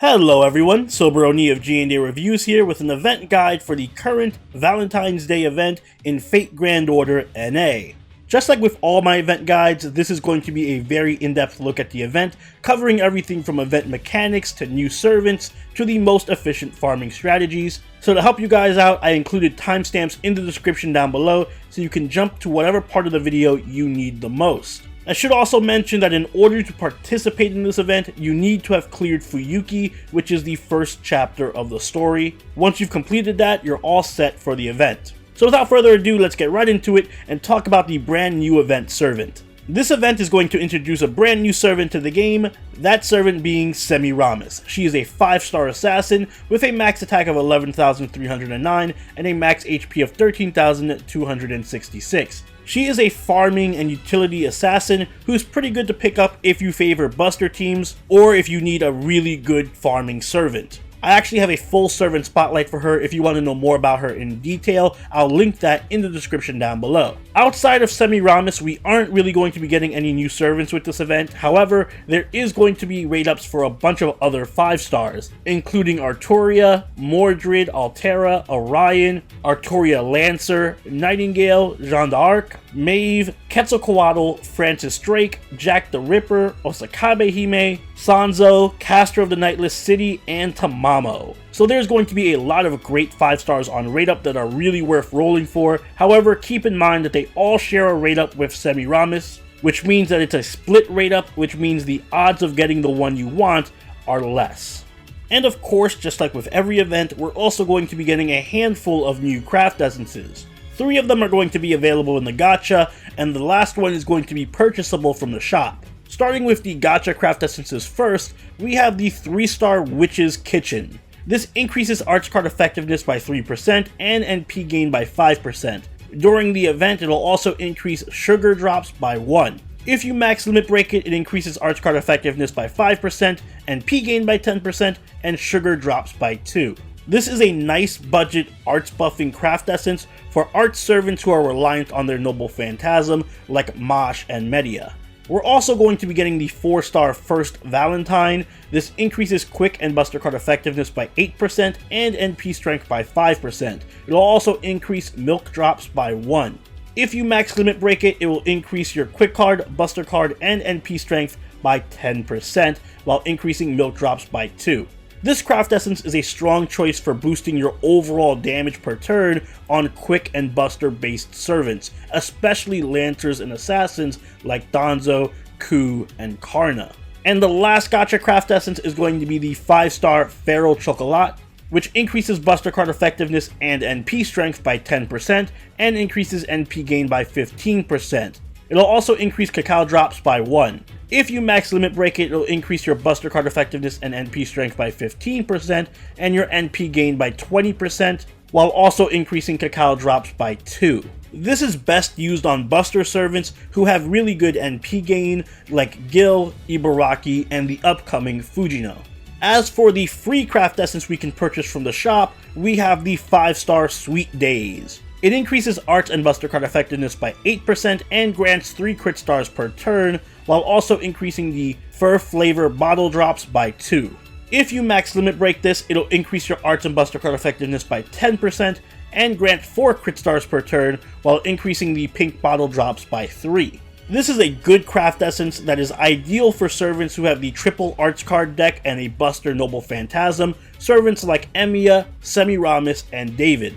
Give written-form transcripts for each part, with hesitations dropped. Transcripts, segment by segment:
Hello everyone, Soberoni of G&A Reviews here with an event guide for the current Valentine's Day event in Fate Grand Order NA. Just like with all my event guides, this is going to be a very in-depth look at the event, covering everything from event mechanics to new servants to the most efficient farming strategies. So to help you guys out, I included timestamps in the description down below so you can jump to whatever part of the video you need the most. I should also mention that in order to participate in this event, you need to have cleared Fuyuki, which is the first chapter of the story. Once you've completed that, you're all set for the event. So without further ado, let's get right into it and talk about the brand new event servant. This event is going to introduce a brand new servant to the game, that servant being Semiramis. She is a 5-star assassin with a max attack of 11,309 and a max HP of 13,266. She is a farming and utility assassin who's pretty good to pick up if you favor buster teams or if you need a really good farming servant. I actually have a full servant spotlight for her. If you want to know more about her in detail, I'll link that in the description down below. Outside of Semiramis, we aren't really going to be getting any new servants with this event. However, there is going to be rate ups for a bunch of other 5-stars, including Arturia, Mordred, Altera, Orion, Arturia Lancer, Nightingale, Jeanne d'Arc, Maeve, Quetzalcoatl, Francis Drake, Jack the Ripper, Osakabe Hime, Sanzo, Caster of the Nightless City, and Tamamo. So there's going to be a lot of great 5-stars on rate up that are really worth rolling for. However, keep in mind that they all share a rate up with Semiramis, which means that it's a split rate up, which means the odds of getting the one you want are less. And of course, just like with every event, we're also going to be getting a handful of new craft essences. 3 of them are going to be available in the gacha, and the last one is going to be purchasable from the shop. Starting with the gacha craft essences first, we have the 3-star Witch's Kitchen. This increases arch card effectiveness by 3% and NP gain by 5%. During the event, it'll also increase sugar drops by 1. If you max limit break it, it increases arch card effectiveness by 5%, NP gain by 10%, and sugar drops by 2. This is a nice budget arts buffing craft essence for art servants who are reliant on their noble phantasm like Mosh and Media. We're also going to be getting the 4-star First Valentine. This increases quick and buster card effectiveness by 8% and NP strength by 5%. It'll also increase milk drops by 1. If you max limit break it, it will increase your quick card, buster card, and NP strength by 10%, while increasing milk drops by 2. This craft essence is a strong choice for boosting your overall damage per turn on quick and buster based servants, especially lancers and assassins like Danzo, Ku, and Karna. And the last gacha craft essence is going to be the 5-star Feral Chocolat, which increases buster card effectiveness and NP strength by 10% and increases NP gain by 15%. It'll also increase cacao drops by 1. If you max limit break it, it'll increase your buster card effectiveness and NP strength by 15% and your NP gain by 20%, while also increasing cacao drops by 2. This is best used on buster servants who have really good NP gain like Gil, Ibaraki, and the upcoming Fujino. As for the free craft essence we can purchase from the shop, we have the 5-star Sweet Days. It increases arts and buster card effectiveness by 8% and grants 3 crit stars per turn, while also increasing the fur flavor bottle drops by 2. If you max limit break this, it'll increase your arts and buster card effectiveness by 10% and grant 4 crit stars per turn, while increasing the pink bottle drops by 3. This is a good craft essence that is ideal for servants who have the triple arts card deck and a buster noble phantasm, servants like Emiya, Semiramis, and David.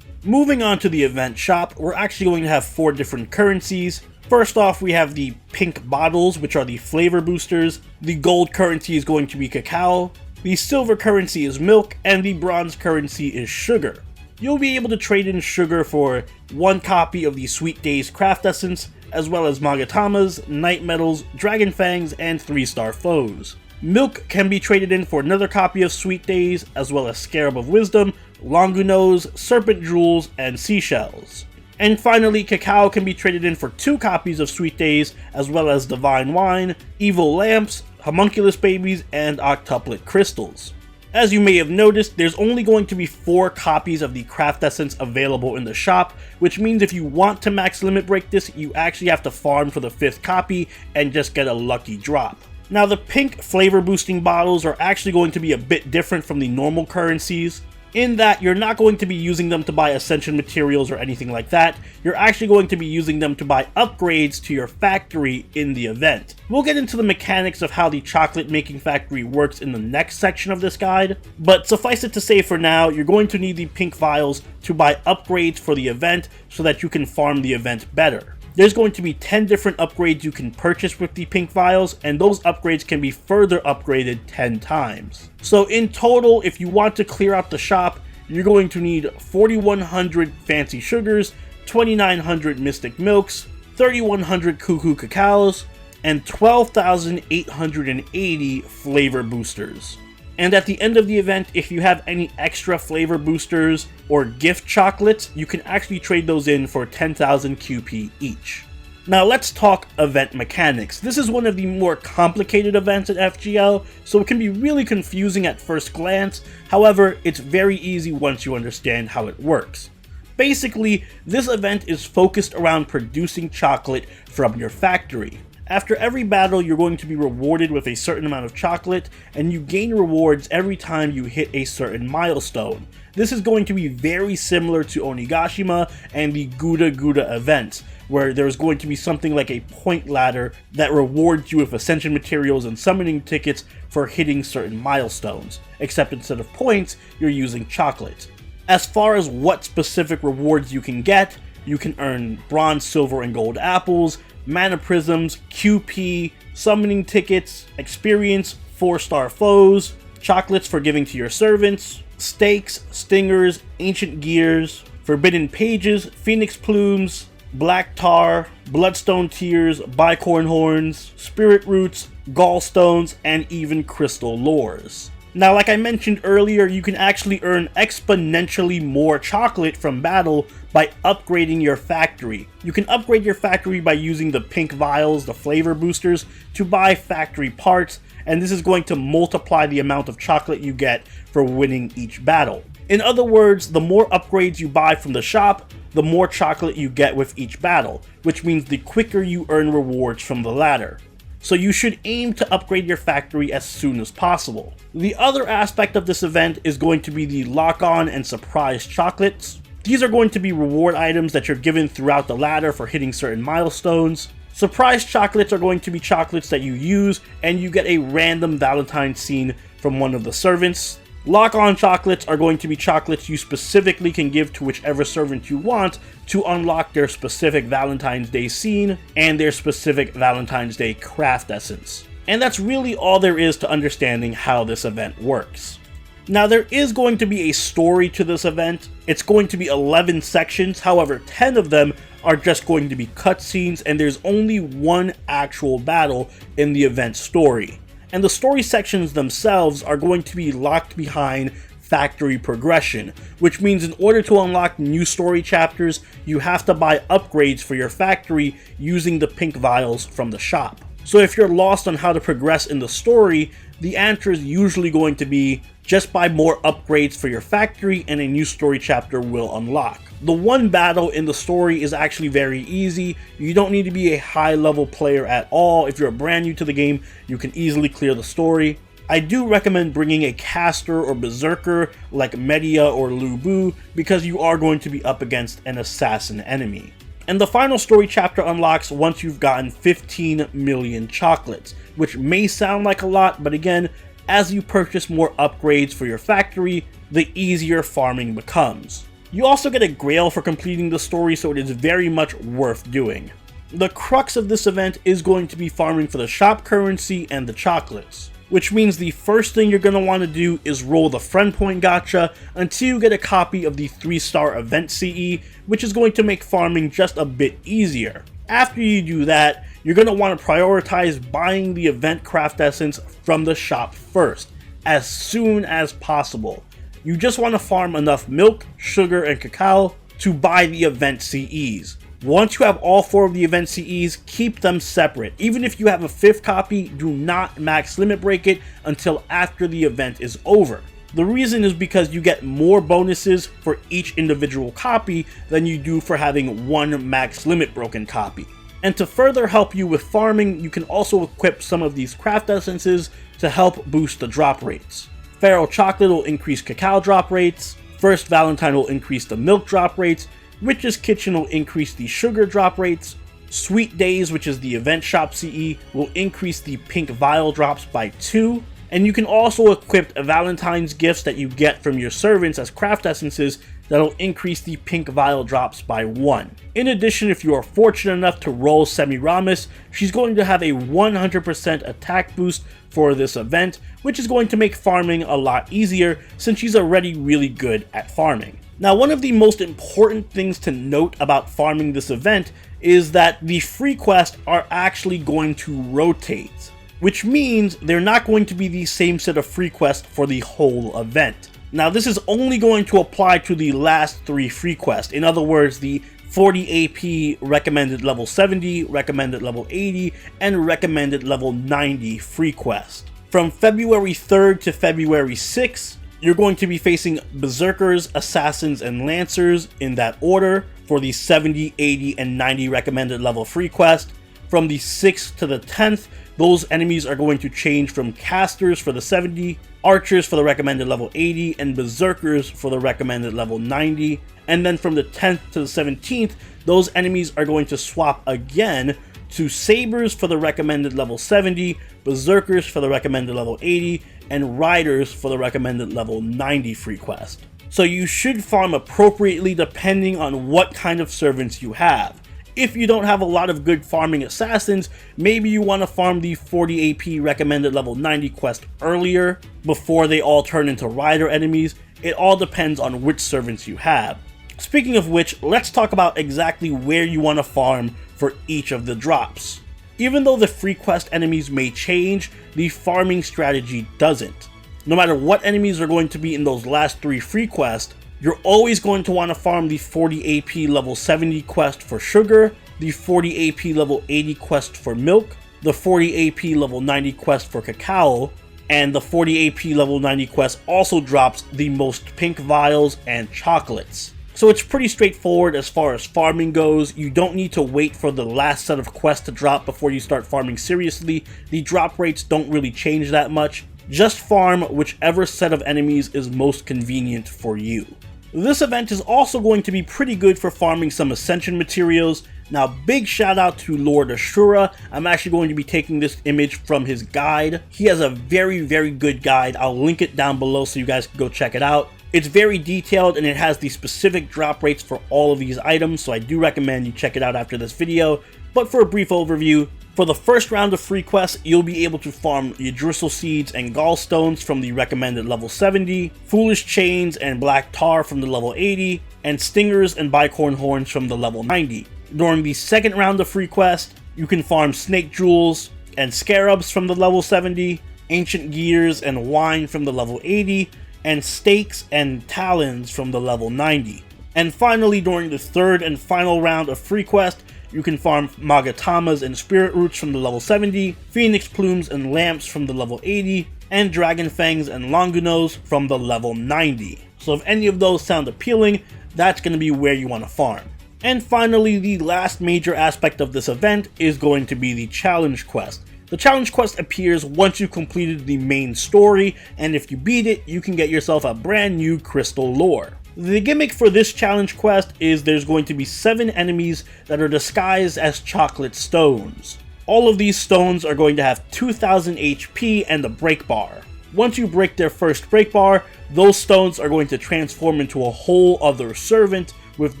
Moving on to the event shop, we're actually going to have 4 different currencies. First off, we have the pink bottles, which are the flavor boosters. The gold currency is going to be cacao. The silver currency is milk, and the bronze currency is sugar. You'll be able to trade in sugar for 1 copy of the Sweet Days craft essence, as well as Magatamas, Night Metals, Dragon Fangs, and 3-star foes. Milk can be traded in for another copy of Sweet Days, as well as Scarab of Wisdom, Longunos, Serpent Jewels, and Seashells. And finally, cacao can be traded in for 2 copies of Sweet Days, as well as Divine Wine, Evil Lamps, Homunculus Babies, and Octuplet Crystals. As you may have noticed, there's only going to be 4 copies of the craft essence available in the shop, which means if you want to max limit break this, you actually have to farm for the 5th copy and just get a lucky drop. Now the pink flavor boosting bottles are actually going to be a bit different from the normal currencies, in that you're not going to be using them to buy Ascension materials or anything like that. You're actually going to be using them to buy upgrades to your factory in the event. We'll get into the mechanics of how the chocolate making factory works in the next section of this guide, but suffice it to say for now, you're going to need the pink vials to buy upgrades for the event so that you can farm the event better. There's going to be 10 different upgrades you can purchase with the pink vials, and those upgrades can be further upgraded 10 times. So in total, if you want to clear out the shop, you're going to need 4,100 fancy sugars, 2,900 mystic milks, 3,100 cuckoo cacaos, and 12,880 flavor boosters. And at the end of the event, if you have any extra flavor boosters or gift chocolates, you can actually trade those in for 10,000 QP each. Now let's talk event mechanics. This is one of the more complicated events at FGL, so it can be really confusing at first glance. However, it's very easy once you understand how it works. Basically, this event is focused around producing chocolate from your factory. After every battle, you're going to be rewarded with a certain amount of chocolate, and you gain rewards every time you hit a certain milestone. This is going to be very similar to Onigashima and the Gouda Gouda events, where there's going to be something like a point ladder that rewards you with Ascension materials and summoning tickets for hitting certain milestones, except instead of points, you're using chocolate. As far as what specific rewards you can get, you can earn bronze, silver, and gold apples, mana prisms, QP, summoning tickets, experience, 4-star foes, chocolates for giving to your servants, stakes, stingers, ancient gears, forbidden pages, phoenix plumes, black tar, bloodstone tears, bicorn horns, spirit roots, gallstones, and even crystal lores. Now, like I mentioned earlier, you can actually earn exponentially more chocolate from battle by upgrading your factory. You can upgrade your factory by using the pink vials, the flavor boosters, to buy factory parts, and this is going to multiply the amount of chocolate you get for winning each battle. In other words, the more upgrades you buy from the shop, the more chocolate you get with each battle, which means the quicker you earn rewards from the ladder. So you should aim to upgrade your factory as soon as possible. The other aspect of this event is going to be the lock-on and surprise chocolates. These are going to be reward items that you're given throughout the ladder for hitting certain milestones. Surprise chocolates are going to be chocolates that you use, and you get a random Valentine scene from one of the servants. Lock-on chocolates are going to be chocolates you specifically can give to whichever servant you want to unlock their specific Valentine's Day scene and their specific Valentine's Day craft essence. And that's really all there is to understanding how this event works. Now, there is going to be a story to this event. It's going to be 11 sections, however 10 of them are just going to be cutscenes, and there's only one actual battle in the event story. And the story sections themselves are going to be locked behind factory progression, which means in order to unlock new story chapters, you have to buy upgrades for your factory using the pink vials from the shop. So if you're lost on how to progress in the story, the answer is usually going to be just buy more upgrades for your factory and a new story chapter will unlock. The one battle in the story is actually very easy. You don't need to be a high level player at all. If you're brand new to the game, you can easily clear the story. I do recommend bringing a caster or berserker like Medea or Lubu because you are going to be up against an assassin enemy. And the final story chapter unlocks once you've gotten 15 million chocolates, which may sound like a lot, but again, as you purchase more upgrades for your factory, the easier farming becomes. You also get a grail for completing the story, so it is very much worth doing. The crux of this event is going to be farming for the shop currency and the chocolates, which means the first thing you're going to want to do is roll the friend point gacha until you get a copy of the 3-star event CE, which is going to make farming just a bit easier. After you do that, you're going to want to prioritize buying the event craft essence from the shop first, as soon as possible. You just want to farm enough milk, sugar, and cacao to buy the event CEs. Once you have all 4 of the event CEs, keep them separate. Even if you have a 5th copy, do not max limit break it until after the event is over. The reason is because you get more bonuses for each individual copy than you do for having one max limit broken copy. And to further help you with farming, you can also equip some of these craft essences to help boost the drop rates. Pharaoh Chocolate will increase cacao drop rates, First Valentine will increase the milk drop rates, Witch's Kitchen will increase the sugar drop rates, Sweet Days, which is the event shop CE, will increase the pink vial drops by 2, and you can also equip Valentine's gifts that you get from your servants as craft essences that'll increase the pink vial drops by 1. In addition, if you are fortunate enough to roll Semiramis, she's going to have a 100% attack boost for this event, which is going to make farming a lot easier since she's already really good at farming. Now, one of the most important things to note about farming this event is that the free quests are actually going to rotate, which means they're not going to be the same set of free quests for the whole event. Now, this is only going to apply to the last 3 free quests. In other words, the 40 AP recommended level 70, recommended level 80, and recommended level 90 free quest. From February 3rd to February 6th, you're going to be facing Berserkers, Assassins, and Lancers in that order for the 70, 80, and 90 recommended level free quest. From the 6th to the 10th, those enemies are going to change from Casters for the 70, Archers for the recommended level 80, and Berserkers for the recommended level 90. And then from the 10th to the 17th, those enemies are going to swap again to Sabers for the recommended level 70, Berserkers for the recommended level 80, and Riders for the recommended level 90 free quest. So you should farm appropriately depending on what kind of servants you have. If you don't have a lot of good farming assassins, maybe you want to farm the 40 AP recommended level 90 quest earlier before they all turn into rider enemies. It all depends on which servants you have. Speaking of which, let's talk about exactly where you want to farm for each of the drops. Even though the free quest enemies may change, the farming strategy doesn't. No matter what enemies are going to be in those last 3 free quests, you're always going to want to farm the 40 AP level 70 quest for sugar, the 40 AP level 80 quest for milk, the 40 AP level 90 quest for cacao, and the 40 AP level 90 quest also drops the most pink vials and chocolates. So it's pretty straightforward as far as farming goes. You don't need to wait for the last set of quests to drop before you start farming seriously. The drop rates don't really change that much. Just farm whichever set of enemies is most convenient for you. This event is also going to be pretty good for farming some Ascension materials. Now, big shout out to Lord Ashura. I'm actually going to be taking this image from his guide. He has a very good guide. I'll link it down below so you guys can go check it out. It's very detailed and it has the specific drop rates for all of these items, so I do recommend you check it out after this video. But for a brief overview, for the first round of free quests, you'll be able to farm Yggdrasil Seeds and Gallstones from the recommended level 70, Foolish Chains and Black Tar from the level 80, and Stingers and Bicorn Horns from the level 90. During the second round of free quest, you can farm Snake Jewels and Scarabs from the level 70, Ancient Gears and Wine from the level 80, and Stakes and Talons from the level 90. And finally, during the third and final round of free quest, you can farm Magatamas and Spirit Roots from the level 70, Phoenix Plumes and Lamps from the level 80, and Dragon Fangs and Longinos from the level 90. So if any of those sound appealing, that's going to be where you want to farm. And finally, the last major aspect of this event is going to be the challenge quest. The challenge quest appears once you've completed the main story, and if you beat it, you can get yourself a brand new crystal lore. The gimmick for this challenge quest is there's going to be 7 enemies that are disguised as chocolate stones. All of these stones are going to have 2000 HP and a break bar. Once you break their first break bar, those stones are going to transform into a whole other servant with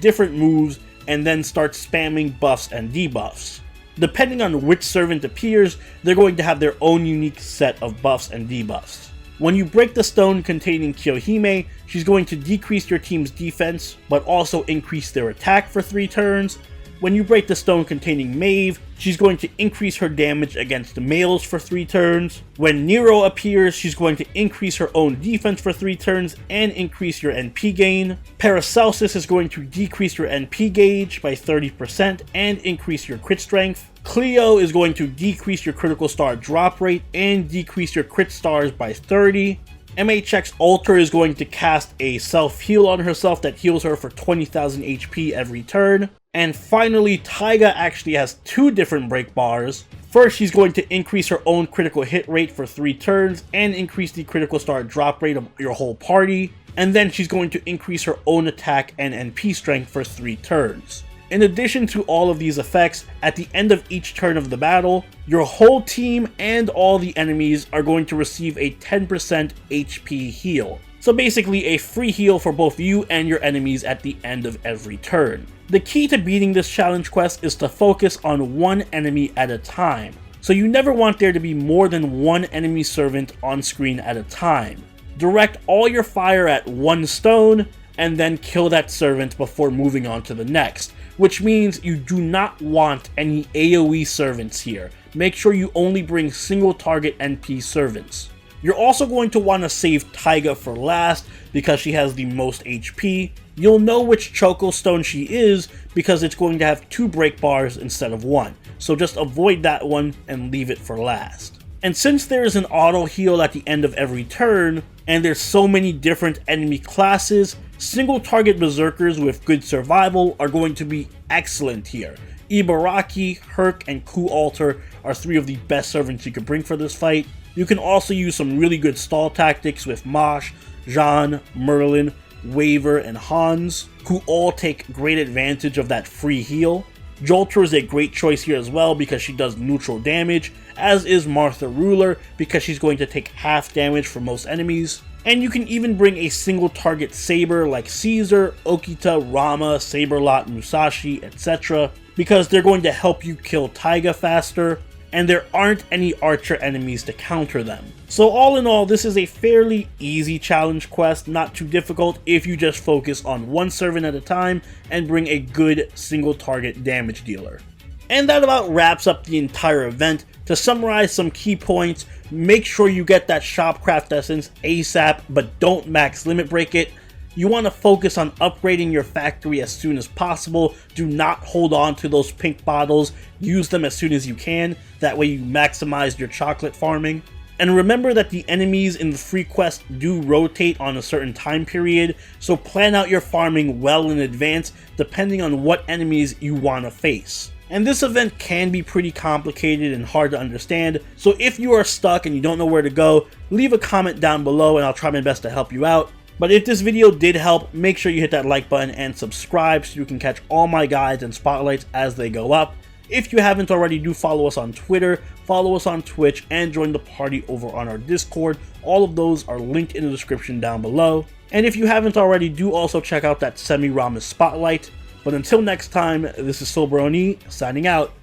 different moves and then start spamming buffs and debuffs. Depending on which servant appears, they're going to have their own unique set of buffs and debuffs. When you break the stone containing Kyohime, she's going to decrease your team's defense, but also increase their attack for 3 turns. When you break the stone containing Maeve, she's going to increase her damage against the males for 3 turns. When Nero appears, she's going to increase her own defense for 3 turns and increase your NP gain. Paracelsus is going to decrease your NP gauge by 30% and increase your crit strength. Cleo is going to decrease your critical star drop rate and decrease your crit stars by 30. MHX Alter is going to cast a self-heal on herself that heals her for 20,000 HP every turn. And finally, Taiga actually has 2 different break bars. First, she's going to increase her own critical hit rate for 3 turns and increase the critical star drop rate of your whole party. And then she's going to increase her own attack and NP strength for 3 turns. In addition to all of these effects, at the end of each turn of the battle, your whole team and all the enemies are going to receive a 10% HP heal. So basically a free heal for both you and your enemies at the end of every turn. The key to beating this challenge quest is to focus on one enemy at a time. So you never want there to be more than one enemy servant on screen at a time. Direct all your fire at one stone and then kill that servant before moving on to the next. Which means you do not want any AoE servants here. Make sure you only bring single target NP servants. You're also going to want to save Taiga for last because she has the most HP. You'll know which Choco stone she is because it's going to have 2 break bars instead of 1. So just avoid that one and leave it for last. And since there is an auto heal at the end of every turn, and there's so many different enemy classes, single target berserkers with good survival are going to be excellent here. Ibaraki, Herc, and Ku Alter are 3 of the best servants you could bring for this fight. You can also use some really good stall tactics with Mosh, Jean, Merlin, Waver, and Hans, who all take great advantage of that free heal. Jolter is a great choice here as well because she does neutral damage, as is Martha Ruler because she's going to take half damage for most enemies. And you can even bring a single target saber like Caesar, Okita, Rama, Saberlot, Musashi, etc. because they're going to help you kill Taiga faster, and there aren't any archer enemies to counter them. So all in all, this is a fairly easy challenge quest, not too difficult if you just focus on one servant at a time and bring a good single target damage dealer. And that about wraps up the entire event. To summarize some key points, make sure you get that Shopcraft Essence ASAP, but don't max limit break it. You want to focus on upgrading your factory as soon as possible. Do not hold on to those pink bottles. Use them as soon as you can. That way you maximize your chocolate farming. And remember that the enemies in the free quest do rotate on a certain time period, so plan out your farming well in advance depending on what enemies you want to face. And this event can be pretty complicated and hard to understand, so if you are stuck and you don't know where to go, leave a comment down below and I'll try my best to help you out. But if this video did help, make sure you hit that like button and subscribe so you can catch all my guides and spotlights as they go up. If you haven't already, do follow us on Twitter, follow us on Twitch, and join the party over on our Discord. All of those are linked in the description down below. And if you haven't already, do also check out that Semiramis spotlight. But until next time, this is Soberoni signing out.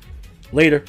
Later.